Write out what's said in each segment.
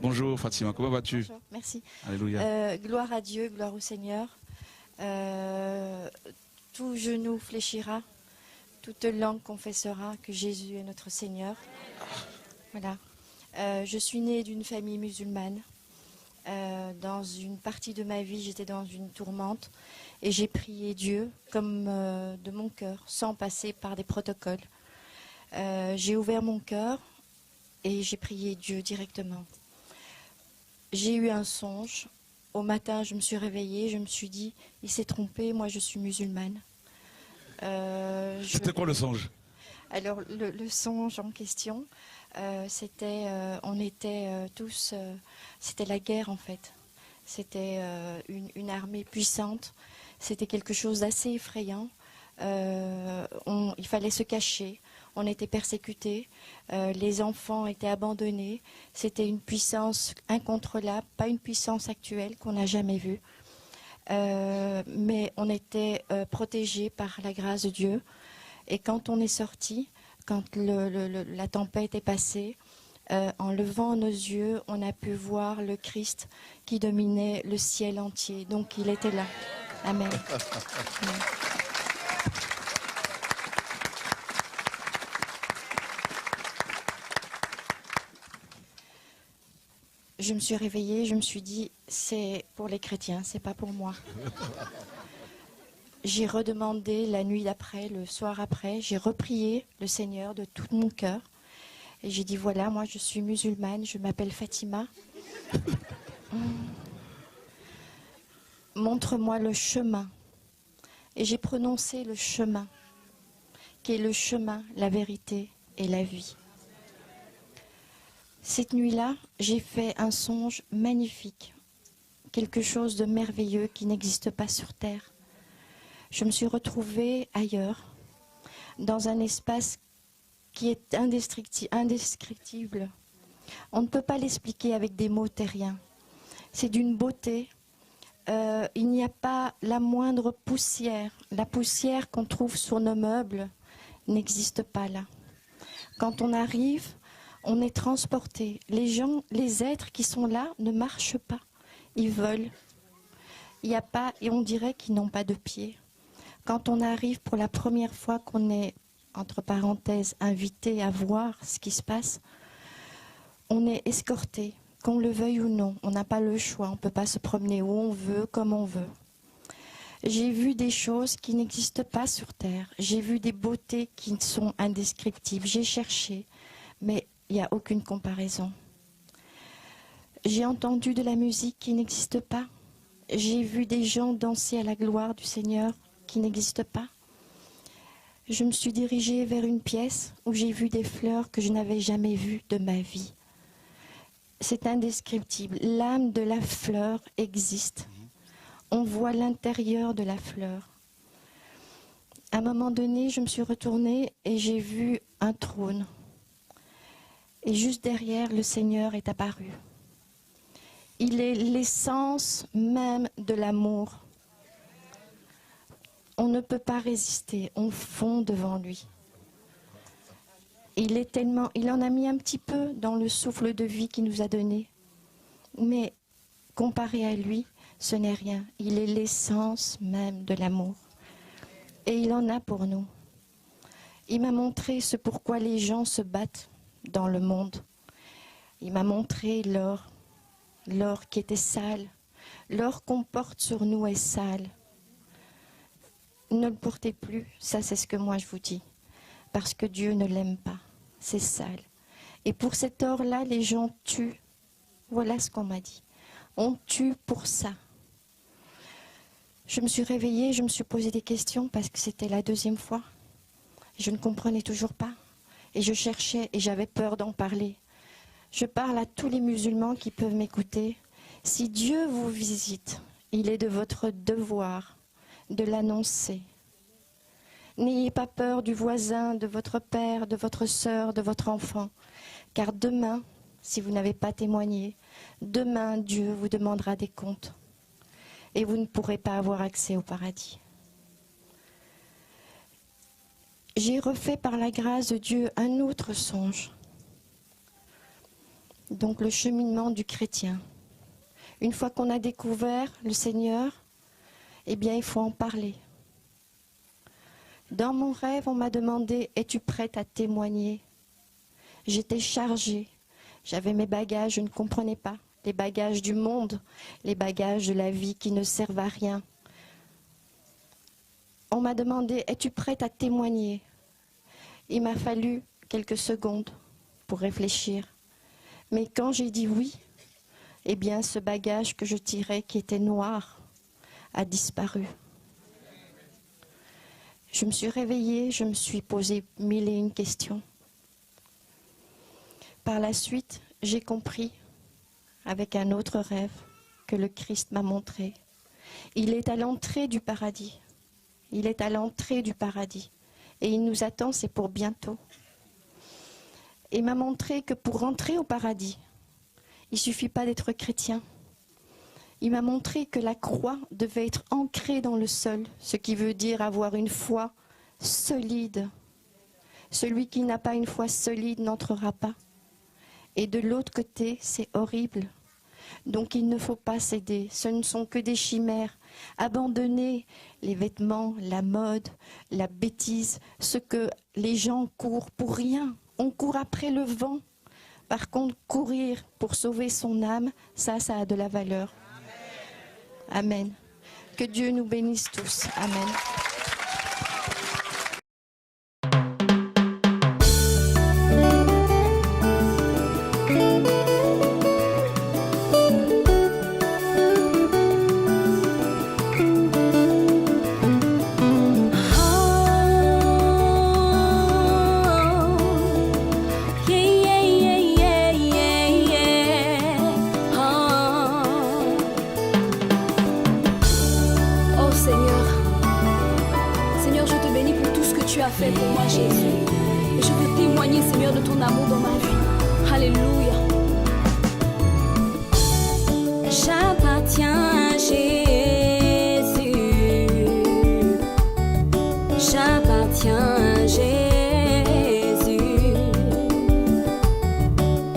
Bonjour Fatima, comment vas-tu? Bonjour, merci. Alléluia. Gloire à Dieu, gloire au Seigneur. Tout genou fléchira, toute langue confessera que Jésus est notre Seigneur. Voilà. Je suis née d'une famille musulmane. Dans une partie de ma vie, j'étais dans une tourmente et j'ai prié Dieu comme de mon cœur, sans passer par des protocoles. J'ai ouvert mon cœur et j'ai prié Dieu directement. J'ai eu un songe. Au matin, je me suis réveillée, je me suis dit, il s'est trompé, moi je suis musulmane. C'était quoi le songe? Alors, le songe en question, c'était, on était tous, c'était la guerre en fait. C'était une armée puissante, c'était quelque chose d'assez effrayant. Il fallait se cacher, on était persécutés, les enfants étaient abandonnés. C'était une puissance incontrôlable, pas une puissance actuelle qu'on n'a jamais vue. Mais on était protégés par la grâce de Dieu. Et quand on est sorti, quand la tempête est passée, en levant nos yeux, on a pu voir le Christ qui dominait le ciel entier. Donc il était là. Amen. Amen. Je me suis réveillée, je me suis dit, c'est pour les chrétiens, c'est pas pour moi. J'ai redemandé la nuit d'après, le soir après, j'ai reprié le Seigneur de tout mon cœur. Et j'ai dit, voilà, moi je suis musulmane, je m'appelle Fatima. Montre-moi le chemin. Et j'ai prononcé le chemin, qui est le chemin, la vérité et la vie. Cette nuit-là, j'ai fait un songe magnifique, quelque chose de merveilleux qui n'existe pas sur terre. Je me suis retrouvée ailleurs, dans un espace qui est indescriptible. On ne peut pas l'expliquer avec des mots terriens. C'est d'une beauté. Il n'y a pas la moindre poussière. La poussière qu'on trouve sur nos meubles n'existe pas là. Quand on arrive, on est transporté. Les gens, les êtres qui sont là ne marchent pas. Ils volent. Il n'y a pas, et on dirait qu'ils n'ont pas de pieds. Quand on arrive pour la première fois qu'on est, entre parenthèses, invité à voir ce qui se passe, on est escorté, qu'on le veuille ou non. On n'a pas le choix, on ne peut pas se promener où on veut, comme on veut. J'ai vu des choses qui n'existent pas sur Terre. J'ai vu des beautés qui sont indescriptibles. J'ai cherché, mais il n'y a aucune comparaison. J'ai entendu de la musique qui n'existe pas. J'ai vu des gens danser à la gloire du Seigneur qui n'existe pas. Je me suis dirigée vers une pièce où j'ai vu des fleurs que je n'avais jamais vues de ma vie. C'est indescriptible. L'âme de la fleur existe. On voit l'intérieur de la fleur. À un moment donné, je me suis retournée et j'ai vu un trône. Et juste derrière, le Seigneur est apparu. Il est l'essence même de l'amour. On ne peut pas résister, on fond devant lui. Il en a mis un petit peu dans le souffle de vie qu'il nous a donné. Mais comparé à lui, ce n'est rien. Il est l'essence même de l'amour. Et il en a pour nous. Il m'a montré ce pourquoi les gens se battent dans le monde. Il m'a montré l'or qui était sale. L'or qu'on porte sur nous est sale. Ne le portez plus, ça c'est ce que moi je vous dis. Parce que Dieu ne l'aime pas, c'est sale. Et pour cet or-là, les gens tuent. Voilà ce qu'on m'a dit. On tue pour ça. Je me suis réveillée, je me suis posé des questions parce que c'était la deuxième fois. Je ne comprenais toujours pas. Et je cherchais et j'avais peur d'en parler. Je parle à tous les musulmans qui peuvent m'écouter. Si Dieu vous visite, il est de votre devoir de l'annoncer. N'ayez pas peur du voisin, de votre père, de votre sœur, de votre enfant. Car demain, si vous n'avez pas témoigné, demain Dieu vous demandera des comptes. Et vous ne pourrez pas avoir accès au paradis. J'ai refait par la grâce de Dieu un autre songe. Donc le cheminement du chrétien. Une fois qu'on a découvert le Seigneur, eh bien il faut en parler. Dans mon rêve, on m'a demandé « Es-tu prête à témoigner ?» J'étais chargée. J'avais mes bagages, je ne comprenais pas. Les bagages du monde, les bagages de la vie qui ne servent à rien. On m'a demandé « Es-tu prête à témoigner ?» Il m'a fallu quelques secondes pour réfléchir. Mais quand j'ai dit oui, eh bien ce bagage que je tirais, qui était noir, a disparu. Je me suis réveillée, je me suis posé 1001 questions. Par la suite, j'ai compris, avec un autre rêve, que le Christ m'a montré. Il est à l'entrée du paradis. Il est à l'entrée du paradis. Et il nous attend, c'est pour bientôt. Et m'a montré que pour rentrer au paradis, il ne suffit pas d'être chrétien. Il m'a montré que la croix devait être ancrée dans le sol, ce qui veut dire avoir une foi solide. Celui qui n'a pas une foi solide n'entrera pas. Et de l'autre côté, c'est horrible. Donc il ne faut pas céder, ce ne sont que des chimères. Abandonner les vêtements, la mode, la bêtise, ce que les gens courent pour rien. On court après le vent. Par contre, courir pour sauver son âme, ça a de la valeur. Amen. Que Dieu nous bénisse tous. Amen. Fait pour moi Jésus, et je veux témoigner Seigneur de ton amour dans ma vie. Alléluia. J'appartiens à Jésus, j'appartiens à Jésus,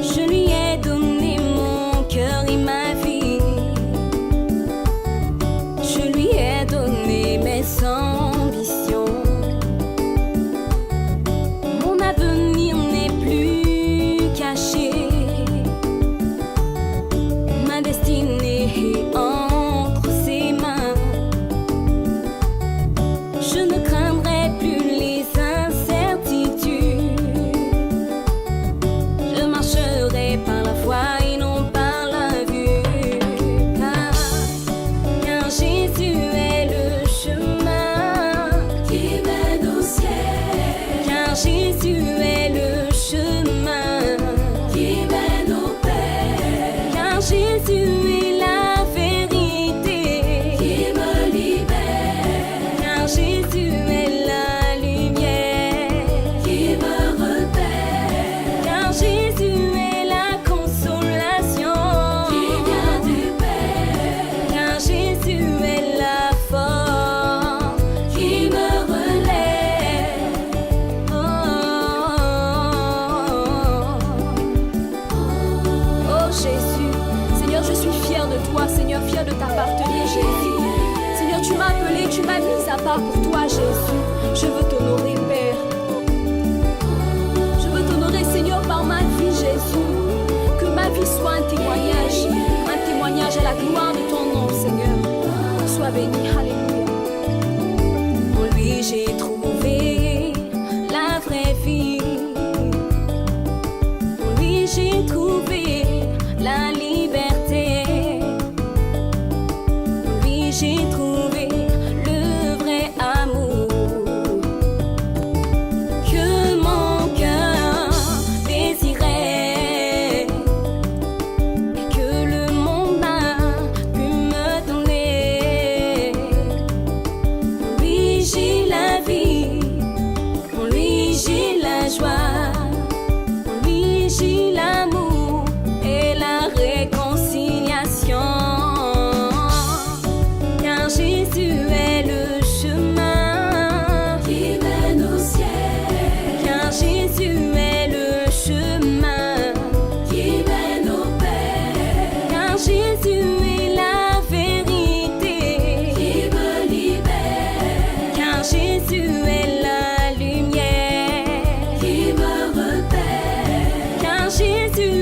je lui ai donné mon cœur et ma vie, je lui ai donné mes ambitions. Tu m'as mis à part pour toi, Jésus. Je veux t'honorer, Père. Je veux t'honorer, Seigneur, par ma vie, Jésus. Que ma vie soit un témoignage à la gloire de ton nom, Seigneur. Sois béni, alléluia. En lui, j'ai trouvé la vraie vie. En lui, j'ai trouvé la liberté. En lui, j'ai trouvé Jésus est le chemin qui mène Jésus,